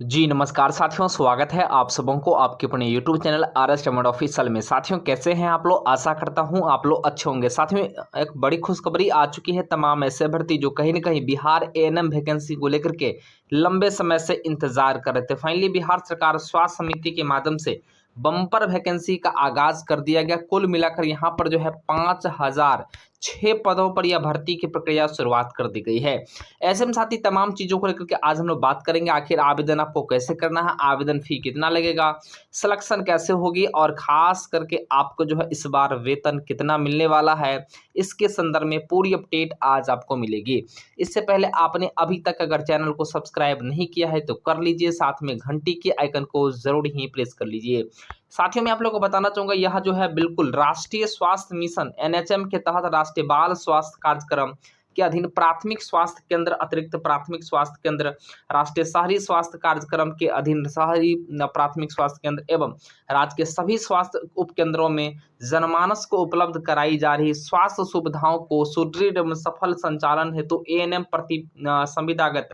जी नमस्कार साथियों, स्वागत है आप सबों को आपके अपने यूट्यूब चैनल RS टमोड ऑफिशियल में। साथियों कैसे हैं आप लोग? आशा करता हूं आप लोग अच्छे होंगे। साथियों एक बड़ी खुशखबरी आ चुकी है तमाम ऐसे भर्ती जो कहीं न कहीं बिहार एएनएम वैकेंसी को लेकर के लंबे समय से इंतजार कर रहे थे। फाइनली बिहार सरकार स्वास्थ्य समिति के माध्यम से बम्पर वैकेंसी का आगाज कर दिया गया। कुल मिलाकर यहाँ पर जो है 5006 पदों पर यह भर्ती की प्रक्रिया शुरुआत कर दी गई है। ऐसे में साथ ही तमाम चीज़ों को लेकर के आज हम लोग बात करेंगे। आखिर आवेदन आपको कैसे करना है, आवेदन फ़ी कितना लगेगा, सिलेक्शन कैसे होगी और ख़ास करके आपको जो है इस बार वेतन कितना मिलने वाला है, इसके संदर्भ में पूरी अपडेट आज आपको मिलेगी। इससे पहले आपने अभी तक अगर चैनल को सब्सक्राइब नहीं किया है तो कर लीजिए, साथ में घंटी के आइकन को ज़रूर ही प्रेस कर लीजिए। साथियों मैं आप लोगों को बताना चाहूँगा यह जो है बिल्कुल राष्ट्रीय स्वास्थ्य मिशन एनएचएम के तहत राष्ट्रीय बाल स्वास्थ्य कार्यक्रम के अधीन प्राथमिक स्वास्थ्य केंद्र, अतिरिक्त प्राथमिक स्वास्थ्य केंद्र, राष्ट्रीय शहरी स्वास्थ्य कार्यक्रम के अधीन शहरी प्राथमिक स्वास्थ्य केंद्र एवं राज्य के सभी स्वास्थ्य उपकेंद्रों में जनमानस को उपलब्ध कराई जा रही स्वास्थ्य सुविधाओं को सुदृढ़ एवं सफल संचालन हेतु एएनएम प्रति संविदागत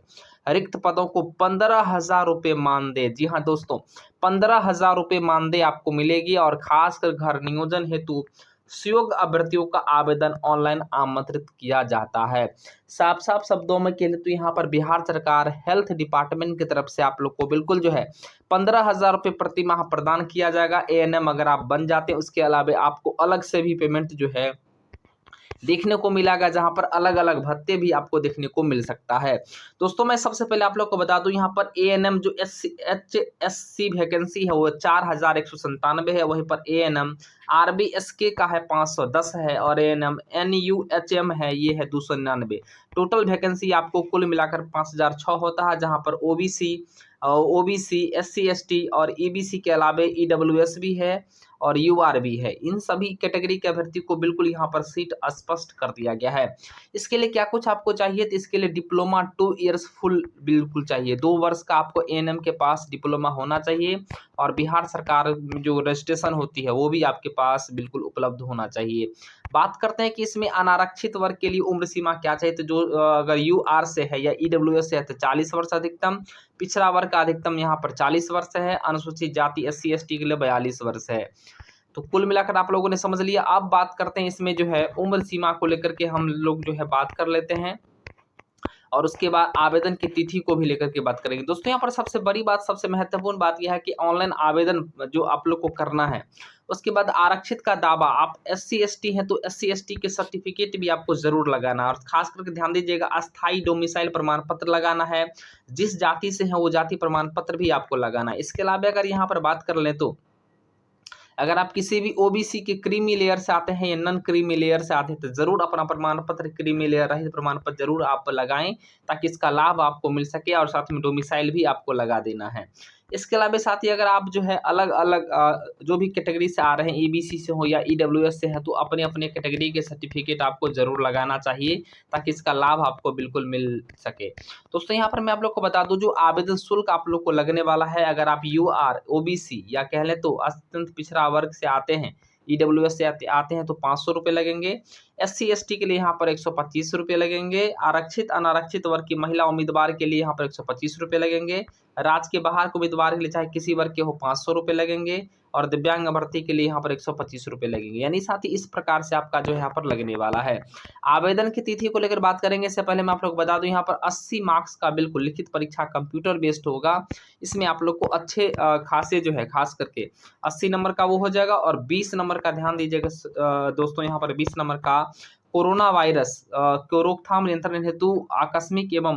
रिक्त पदों को 15,000 रुपये मानदेय, जी हाँ दोस्तों, 15,000 रुपये मानदेय आपको मिलेगी और खासकर घर नियोजन हेतु सुयोग्य अभ्यर्थियों का आवेदन ऑनलाइन आमंत्रित किया जाता है। साफ साफ शब्दों में कह ले तो यहाँ पर बिहार सरकार हेल्थ डिपार्टमेंट की तरफ से आप लोग को बिल्कुल जो है 15,000 रुपये प्रति माह प्रदान किया जाएगा। एएनएम अगर आप बन जाते हैं उसके अलावा आपको अलग से भी पेमेंट जो है देखने को मिलेगा, जहां पर अलग अलग भत्ते भी आपको देखने को मिल सकता है। दोस्तों मैं सबसे पहले आप लोग को बता दूं यहाँ पर एएनएम जो HSC वैकेंसी है वो 4,197 है। वहीं पर एएनएम RBSK का है 510 है और एएनएम NUHM है ये है 299। टोटल वैकेंसी आपको कुल मिलाकर 5,006 होता है, जहां पर ओबीसी SC ST और ईबीसी के अलावा ईडब्ल्यूएस भी है और यूआर भी है। इन सभी कैटेगरी के अभ्यर्थी को बिल्कुल यहाँ पर सीट स्पष्ट कर दिया गया है। इसके लिए क्या कुछ आपको चाहिए, तो इसके लिए डिप्लोमा 2 इयर्स फुल बिल्कुल चाहिए। 2 वर्ष का आपको एएनएम के पास डिप्लोमा होना चाहिए और बिहार सरकार जो रजिस्ट्रेशन होती है वो भी आपके पास बिल्कुल उपलब्ध होना चाहिए। बात करते हैं कि इसमें अनारक्षित वर्ग के लिए उम्र सीमा क्या चाहिए, तो जो अगर यूआर से है या ईडब्ल्यूएस से है तो 40 वर्ष अधिकतम, पिछड़ा वर्ग का अधिकतम यहाँ पर 40 वर्ष है, अनुसूचित जाति SC ST के लिए 42 वर्ष है। तो कुल मिलाकर आप लोगों ने समझ लिया। अब बात करते हैं इसमें जो है उम्र सीमा को लेकर के हम लोग जो है बात कर लेते हैं और उसके बाद आवेदन की तिथि को भी लेकर के बात करेंगे। दोस्तों यहाँ पर सबसे बड़ी बात, सबसे महत्वपूर्ण बात यह है कि ऑनलाइन आवेदन जो आप लोग को करना है, उसके बाद आरक्षित का दावा, आप SC ST हैं तो SC ST के सर्टिफिकेट भी आपको जरूर लगाना है और खास करके ध्यान दीजिएगा अस्थायी डोमिसाइल प्रमाण पत्र लगाना है। जिस जाति से है वो जाति प्रमाण पत्र भी आपको लगाना है। इसके अलावा अगर यहाँ पर बात कर लें तो अगर आप किसी भी ओबीसी के क्रीमी लेयर से आते हैं या नॉन क्रीमी लेयर से आते हैं तो जरूर अपना प्रमाण पत्र, क्रीमी लेयर रहित प्रमाण पत्र जरूर आप लगाएं ताकि इसका लाभ आपको मिल सके और साथ में डोमिसाइल भी आपको लगा देना है। इसके अलावा साथ ही अगर आप जो है अलग अलग जो भी कैटेगरी से आ रहे हैं, ईबीसी से हो या ईडब्ल्यूएस से है, तो अपने अपने कैटेगरी के सर्टिफिकेट आपको जरूर लगाना चाहिए ताकि इसका लाभ आपको बिल्कुल मिल सके। दोस्तों यहाँ पर मैं आप लोग को बता दूं जो आवेदन शुल्क आप लोग को लगने वाला है, अगर आप यूआर ओबीसी या कह लें तो अत्यंत पिछड़ा वर्ग से आते हैं, ईडब्ल्यूएस से आते हैं तो 500 रुपये लगेंगे। SC ST के लिए यहाँ पर 125 रुपये लगेंगे। आरक्षित अनारक्षित वर्ग की महिला उम्मीदवार के लिए यहाँ पर 125 रुपये लगेंगे। राज्य के बाहर के उम्मीदवार के लिए चाहे किसी वर्ग के हो 500 रुपये लगेंगे और दिव्यांग अभ्यर्थी के लिए यहाँ पर 125 रुपये लगेंगे। यानी साथ ही इस प्रकार से आपका जो यहाँ पर लगने वाला है। आवेदन की तिथि को लेकर बात करेंगे, इससे पहले मैं आप लोग बता दूं यहाँ पर 80 मार्क्स का बिल्कुल लिखित परीक्षा कंप्यूटर बेस्ड होगा। इसमें आप लोग को अच्छे खासे जो है खास करके 80 नंबर का वो हो जाएगा और 20 नंबर का ध्यान दीजिएगा दोस्तों, यहाँ पर 20 नंबर का कोरोना वायरस को रोकथाम नियंत्रण हेतु आकस्मिक एवं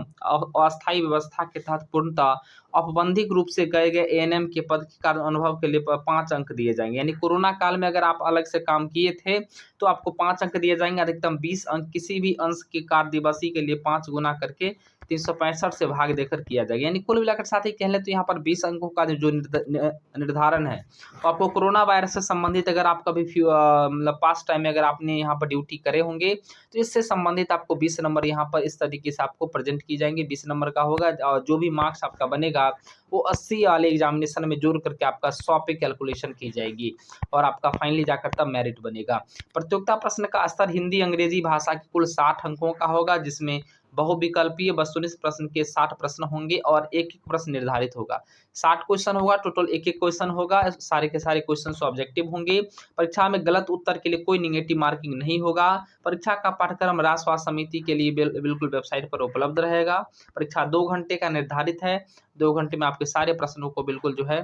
अस्थायी व्यवस्था के तहत पूर्णतः औपबंधिक रूप से गए एएनएम के पद के कारण अनुभव के लिए 5 अंक दिए जाएंगे। यानी कोरोना काल में अगर आप अलग से काम किए थे तो आपको 5 अंक दिए जाएंगे। अधिकतम 20 अंक किसी भी अंश के कार्य दिवसीय के लिए 5 गुना करके 365 से भाग देकर किया जाएगा। यानी कुल मिलाकर साथ ही कह लें तो यहाँ पर 20 अंकों का जो निर्धारण है, तो आपको कोरोना वायरस से संबंधित अगर आप कभी मतलब पास्ट टाइम में अगर आपने यहाँ पर ड्यूटी करे होंगे तो इससे संबंधित आपको 20 नंबर यहाँ पर इस तरीके से आपको प्रेजेंट की जाएंगे। 20 नंबर का होगा और जो भी मार्क्स आपका बनेगा वो 80 वाले एग्जामिनेशन में जोड़ करके आपका 100 पे कैलकुलेशन की जाएगी और आपका फाइनली जाकर तब मेरिट बनेगा। प्रतियोगिता प्रश्न का स्तर हिंदी अंग्रेजी भाषा की कुल 60 अंकों का होगा, जिसमें बहुविकल्पीय वस्तुनिष्ठ प्रश्न के 60 प्रश्न होंगे और एक-एक प्रश्न निर्धारित होगा। 60 क्वेश्चन होगा, टोटल एक-एक क्वेश्चन होगा, सारे के सारे क्वेश्चन ऑब्जेक्टिव होंगे। परीक्षा में गलत उत्तर के लिए कोई नेगेटिव मार्किंग नहीं होगा। परीक्षा का पाठ्यक्रम राज्य स्वास्थ्य समिति के लिए बिल्कुल वेबसाइट पर उपलब्ध रहेगा। परीक्षा 2 घंटे का निर्धारित है। 2 घंटे में आपके सारे प्रश्नों को बिल्कुल जो है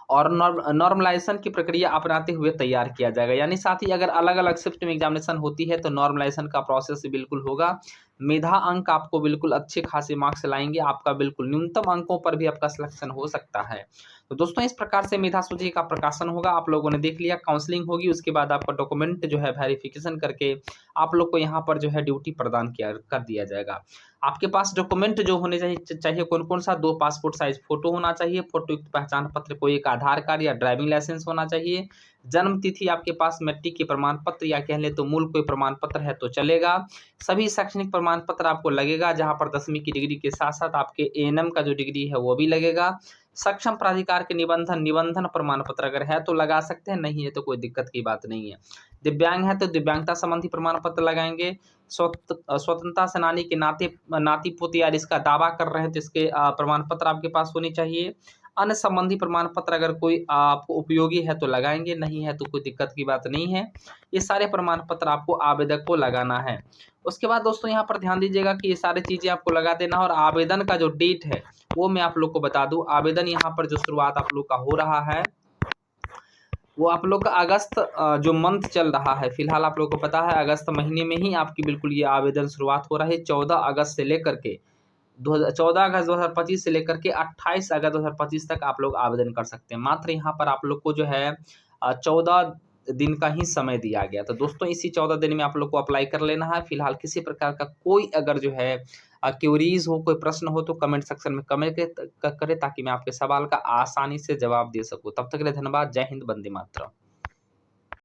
और नॉर्मलाइजेशन की प्रक्रिया अपनाते हुए तैयार किया जाएगा। यानी साथ ही अगर अलग-अलग शिफ्ट में एग्जामिनेशन होती है तो नॉर्मलाइजेशन का प्रोसेस बिल्कुल होगा। मेधा अंक आपको बिल्कुल अच्छे खासे मार्क्स लाएँगे। आपका बिल्कुल न्यूनतम अंकों पर भी आपका सिलेक्शन हो सकता है। तो दोस्तों इस प्रकार से मेधा सूची का प्रकाशन होगा। आप लोगों ने देख लिया, काउंसलिंग होगी, उसके बाद आपका डॉक्यूमेंट जो है वेरिफिकेशन करके आप लोग को यहाँ पर जो है ड्यूटी प्रदान कर दिया जाएगा। आपके पास डॉक्यूमेंट जो होने चाहिए कौन-कौन सा? 2 पासपोर्ट साइज़ फ़ोटो होना चाहिए, फ़ोटोयुक्त पहचान पत्र, कोई एक आधार कार्ड या ड्राइविंग लाइसेंस होना चाहिए। जन्म तिथि आपके पास मैट्रिक के प्रमाण पत्र या कह लें तो मूल कोई प्रमाण पत्र है तो चलेगा। सभी शैक्षणिक प्रमाण पत्र आपको लगेगा, जहाँ पर 10वीं की डिग्री के साथ-साथ आपके एएनएम का जो डिग्री है वो भी लगेगा। सक्षम प्राधिकार के निबंधन प्रमाण पत्र अगर है तो लगा सकते हैं, नहीं है तो कोई दिक्कत की बात नहीं है। दिव्यांग है तो दिव्यांगता संबंधी प्रमाण पत्र लगाएँगे। स्वतंत्रता सेनानी के नाती पोते या इसका दावा कर रहे हैं तो इसके प्रमाण पत्र आपके पास होनी चाहिए। अन्य संबंधी प्रमाण पत्र अगर कोई आपको उपयोगी है तो लगाएँगे, नहीं है तो कोई दिक्कत की बात नहीं है। ये सारे प्रमाण पत्र आपको आवेदक को लगाना है। उसके बाद दोस्तों यहाँ पर ध्यान दीजिएगा कि ये सारी चीज़ें आपको लगा देना है और आवेदन का जो डेट है वो मैं आप लोग को बता दूँ। आवेदन यहाँ पर जो शुरुआत आप लोग का हो रहा है वो आप लोग का अगस्त जो मंथ चल रहा है, फिलहाल आप लोग को पता है अगस्त महीने में ही आपकी बिल्कुल ये आवेदन शुरुआत हो रहा है। 14 अगस्त से लेकर के 14 अगस्त 2025 से लेकर के 28 अगस्त 2025 तक आप लोग आवेदन कर सकते हैं। मात्र यहाँ पर आप लोग को जो है 14 दिन का ही समय दिया गया। तो दोस्तों इसी 14 दिन में आप लोग को अप्लाई कर लेना है। फिलहाल किसी प्रकार का कोई अगर जो है क्वेरीज हो, कोई प्रश्न हो तो कमेंट सेक्शन में कमेंट करें ताकि मैं आपके सवाल का आसानी से जवाब दे सकूँ। तब तक के लिए धन्यवाद। जय हिंद, वंदे मातरम।